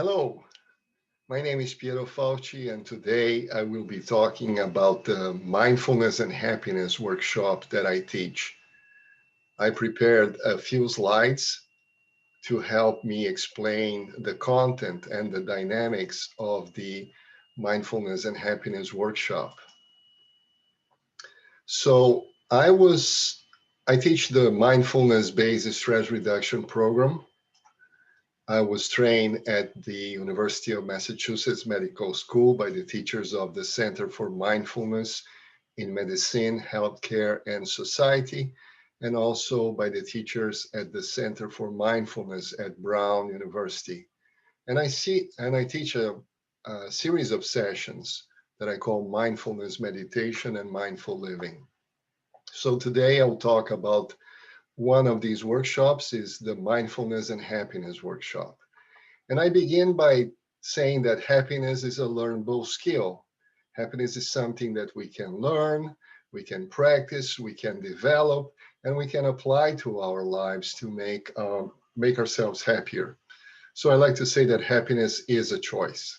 Hello, my name is Piero Falci, and today I will be talking about the Mindfulness and Happiness workshop that I teach. I prepared a few slides to help me explain the content and the dynamics of the Mindfulness and Happiness workshop. So I teach the mindfulness-based stress reduction program. I was trained at the University of Massachusetts Medical School by the teachers of the Center for Mindfulness in Medicine, Healthcare, and Society, and also by the teachers at the Center for Mindfulness at Brown University. And I teach a series of sessions that I call mindfulness meditation and mindful living. So today I'll talk about one of these workshops is the mindfulness and happiness workshop. And I begin by saying that happiness is a learnable skill. Happiness is something that we can learn, we can practice, we can develop, and we can apply to our lives to make ourselves happier. So I like to say that happiness is a choice.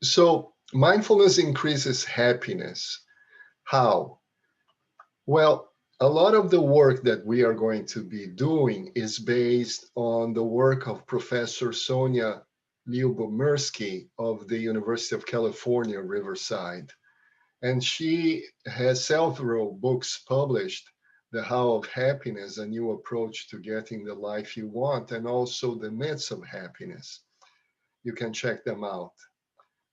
So mindfulness increases happiness. How? Well, a lot of the work that we are going to be doing is based on the work of Professor Sonia Lyubomirsky of the University of California, Riverside. And she has several books published, The How of Happiness, a new approach to getting the life you want, and also The Myths of Happiness. You can check them out.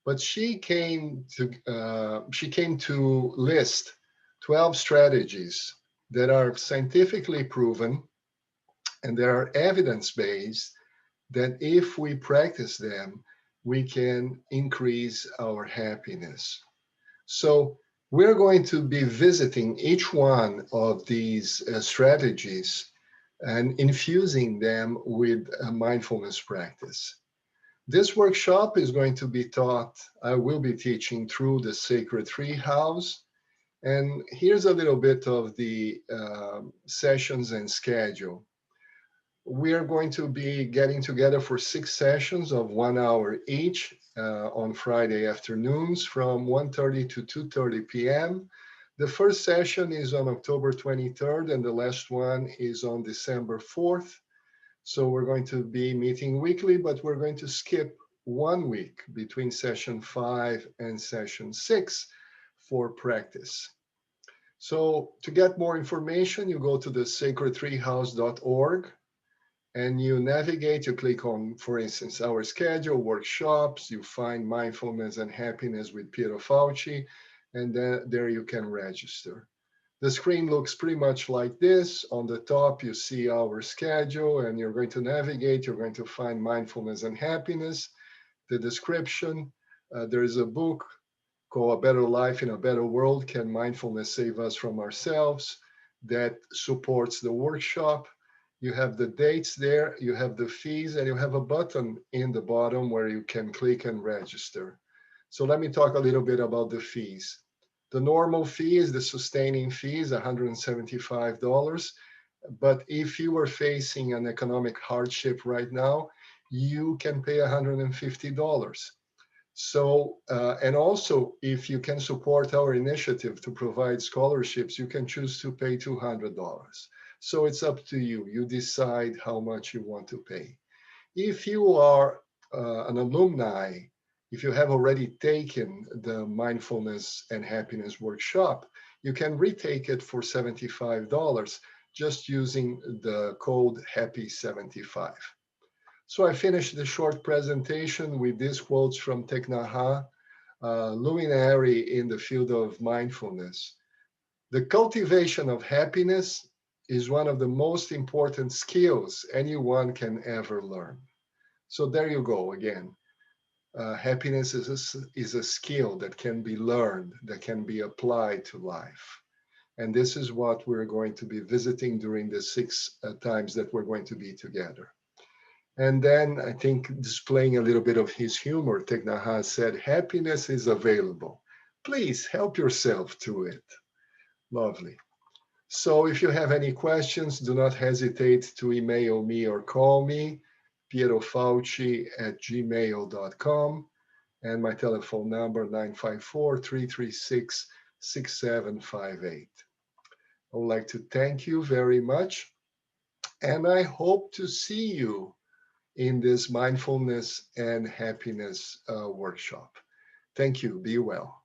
But she came to list 12 strategies that are scientifically proven and that are evidence-based that if we practice them, we can increase our happiness. So we're going to be visiting each one of these strategies and infusing them with a mindfulness practice. This workshop is going to be taught, I will be teaching through the Sacred Tree House. And here's a little bit of the sessions and schedule. We are going to be getting together for 6 sessions of 1 hour each on Friday afternoons from 1:30 to 2:30 p.m. The first session is on October 23rd and the last one is on December 4th. So we're going to be meeting weekly, but we're going to skip 1 week between session 5 and session 6 for practice. So to get more information, you go to the sacredtreehouse.org and you navigate, you click on, for instance, our schedule, workshops, you find mindfulness and happiness with Piero Falci, and then there you can register. The screen looks pretty much like this. On the top, you see our schedule and you're going to navigate. You're going to find mindfulness and happiness. The description, there is a book called A Better Life in a Better World, Can Mindfulness Save Us from Ourselves, that supports the workshop. You have the dates there, you have the fees, and you have a button in the bottom where you can click and register. So let me talk a little bit about the fees. The normal fee is the sustaining fee is $175. But if you are facing an economic hardship right now, you can pay $150. So, and also if you can support our initiative to provide scholarships, you can choose to pay $200. So it's up to you. You decide how much you want to pay. If you are an alumni, if you have already taken the mindfulness and happiness workshop, you can retake it for $75 just using the code HAPPY75. So I finished the short presentation with these quotes from Thich Nhat Hanh, luminary in the field of mindfulness. The cultivation of happiness is one of the most important skills anyone can ever learn. So there you go again. Happiness is a skill that can be learned, that can be applied to life. And this is what we're going to be visiting during the 6 times that we're going to be together. And then I think displaying a little bit of his humor, Thich Nhat Hanh said, happiness is available. Please help yourself to it. Lovely. So if you have any questions, do not hesitate to email me or call me, pierofalci@gmail.com, and my telephone number 954-336-6758. I would like to thank you very much, and I hope to see you in this mindfulness and happiness workshop. Thank you. Be well.